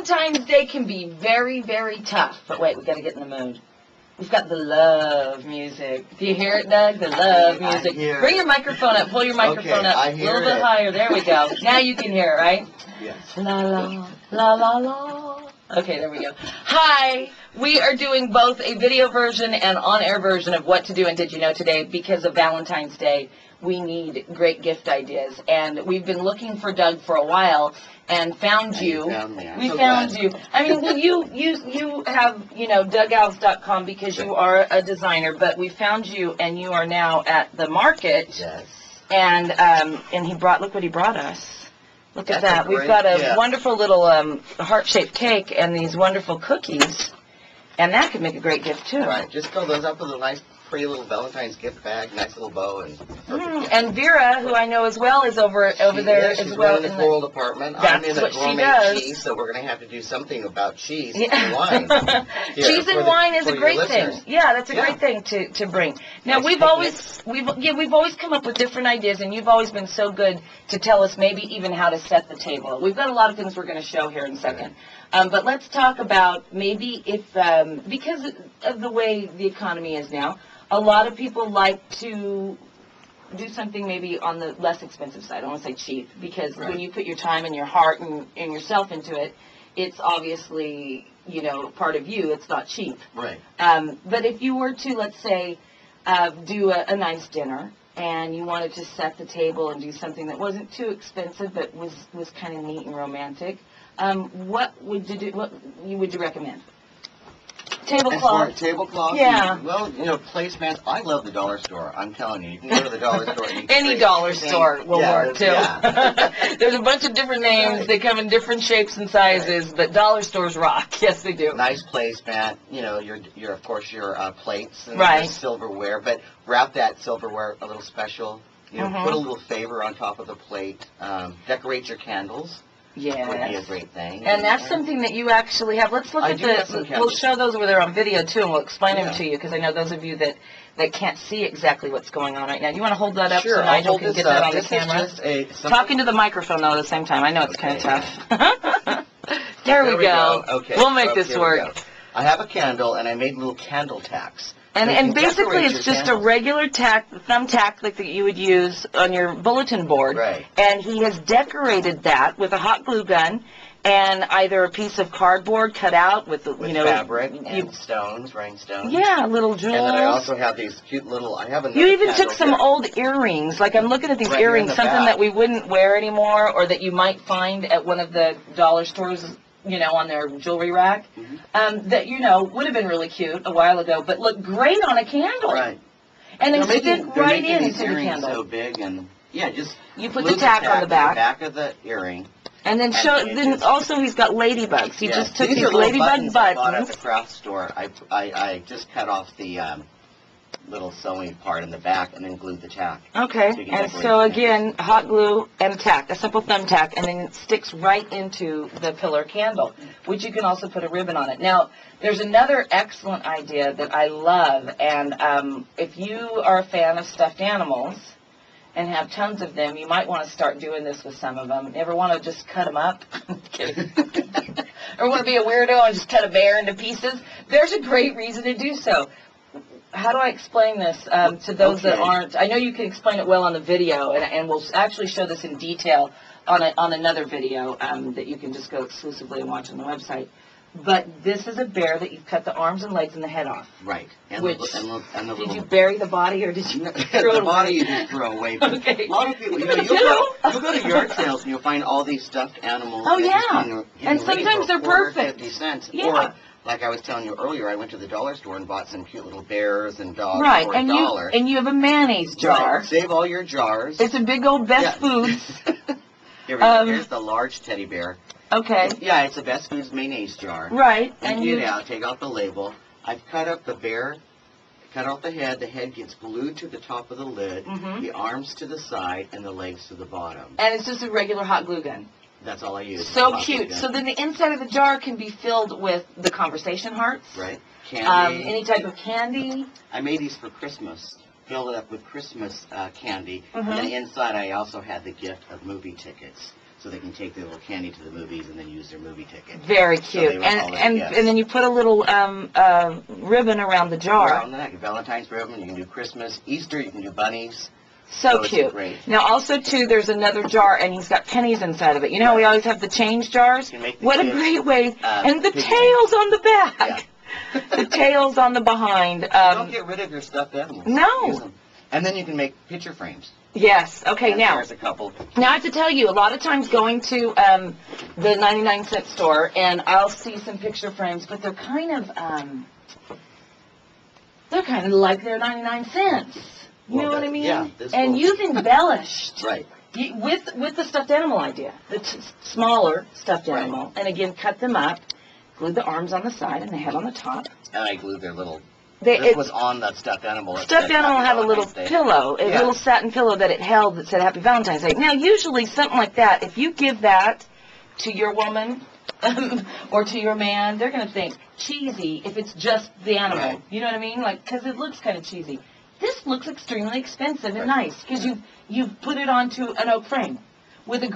Valentine's Day can be very, very tough. But wait, we got to get in the mood. We've got the love music. Do you hear it, Doug? The love music. Bring your microphone up. Pull your microphone up a little bit higher. There we go. Now you can hear it, right? Yes. La la la la la. Okay, there we go. Hi. We are doing both a video version and on-air version of What to Do and Did You Know Today because of Valentine's Day. We need great gift ideas, and we've been looking for Doug for a while and found you. We found you. I mean, well, you have, you know, DougAlves.com because you are a designer, but we found you, and you are now at the market. Yes. And he brought, look what he brought us. Look at that. We've got a wonderful little heart-shaped cake and these wonderful cookies, and that could make a great gift, too. Right. Just fill those up with a nice, pretty little Valentine's gift bag, nice little bow, and perfect. And Vera, who I know as well, is over there as well. She's in the floral department. I'm in the gourmet cheese, so we're going to have to do something about cheese and wine. Cheese and wine is a great thing. Yeah, that's a great thing to bring. Now we've always come up with different ideas, and you've always been so good to tell us maybe even how to set the table. We've got a lot of things we're going to show here in a second. But let's talk about maybe if, because of the way the economy is now, a lot of people like to do something maybe on the less expensive side. I don't want to say cheap, because when you put your time and your heart and yourself into it, it's obviously, you know, part of you. It's not cheap. Right. But if you were to, let's say, do a nice dinner, and you wanted to set the table and do something that wasn't too expensive but was kind of neat and romantic, what would you do? What would you recommend? Tablecloth. Tablecloth? Yeah. Well, you know, placemats. I love the dollar store. I'm telling you. You can go to the dollar store. And any dollar store will work, too. Yeah. There's a bunch of different names. They come in different shapes and sizes, but dollar stores rock. Yes, they do. Nice placemat. You know, your of course, your plates and your silverware, but wrap that silverware a little special. You know, put a little favor on top of the plate. Decorate your candles. Yeah, would be a great thing. And that's something that you actually have. Let's look at the. We'll show those over there on video too, and we'll explain them to you, because I know those of you that can't see exactly what's going on right now. You want to hold that up so Nigel can get that on the camera? Talking to the microphone though at the same time. I know it's kind of tough. there we go. Okay. We'll make this work. I have a candle, and I made little candle tacks. And basically, it's just a regular thumbtack like that you would use on your bulletin board. Right. And he has decorated that with a hot glue gun and either a piece of cardboard cut out with fabric and stones, rhinestones. Yeah, little jewels. And then I also have these cute little. You even took some old earrings. Like, I'm looking at these earrings, something that we wouldn't wear anymore, or that you might find at one of the dollar stores, you know, on their jewelry rack, that, you know, would have been really cute a while ago, but look great on a candle. Right. And then stick right into the candle. So big, and just you put the tack on the back of the earring. And then then also he's got ladybugs. He just took these ladybug buttons. I bought at the craft store. I just cut off the little sewing part in the back and then glued the tack. Okay, and so again, hot glue and tack, a simple thumbtack, and then it sticks right into the pillar candle, which you can also put a ribbon on it. Now, there's another excellent idea that I love, and if you are a fan of stuffed animals and have tons of them, you might want to start doing this with some of them. Ever want to just cut them up? Kidding. Or want to be a weirdo and just cut a bear into pieces? There's a great reason to do so. How do I explain this to those that aren't? I know you can explain it well on the video, and we'll actually show this in detail on another video that you can just go exclusively and watch on the website. But this is a bear that you've cut the arms and legs and the head off. Right. And did you bury the body, or did you throw it away? The body you just throw away. A lot of people, you'll go to yard sales and you'll find all these stuffed animals. Oh, yeah. And sometimes they're perfect. 50 cents. Yeah. Or, like I was telling you earlier, I went to the dollar store and bought some cute little bears and dogs for $1. And you have a mayonnaise jar. Right. Save all your jars. It's a big old Best Foods. Here we go. Here's the large teddy bear. Okay. Yeah, it's a Best Foods mayonnaise jar. Right. Empty it out. Take out the label. I've cut up the bear. Cut out the head. The head gets glued to the top of the lid. The arms to the side and the legs to the bottom. And it's just a regular hot glue gun. That's all I use. So cute. So then the inside of the jar can be filled with the conversation hearts. Right. Candy. Any type of candy. I made these for Christmas. Filled it up with Christmas candy. And then inside I also had the gift of movie tickets. so they can take their little candy to the movies and then use their movie ticket. Very cute. And then you put a little ribbon around the jar. Around that, Valentine's ribbon. You can do Christmas, Easter. You can do bunnies. So cute. Great. Now, also, too, there's another jar, and he's got pennies inside of it. You know how we always have the change jars? What a great way. And the tails on the back. Yeah. The tails on the behind. Don't get rid of your stuffed animals. No. And then you can make picture frames. Yes. Okay, now. There's a couple. Now, I have to tell you, a lot of times going to the 99-cent store, and I'll see some picture frames, but they're kind of like they're 99 cents. You know what I mean? Yeah. And you've embellished. Right. With the stuffed animal idea, the smaller stuffed animal, and again, cut them up, glue the arms on the side and the head on the top. And I glued their little. This was on that stuffed animal. Stuffed animal had a little pillow, a little satin pillow that it held that said Happy Valentine's Day. Now, usually something like that, if you give that to your woman or to your man, they're going to think cheesy if it's just the animal. Right. You know what I mean? Like, because it looks kind of cheesy. This looks extremely expensive and nice because you've put it onto an oak frame with a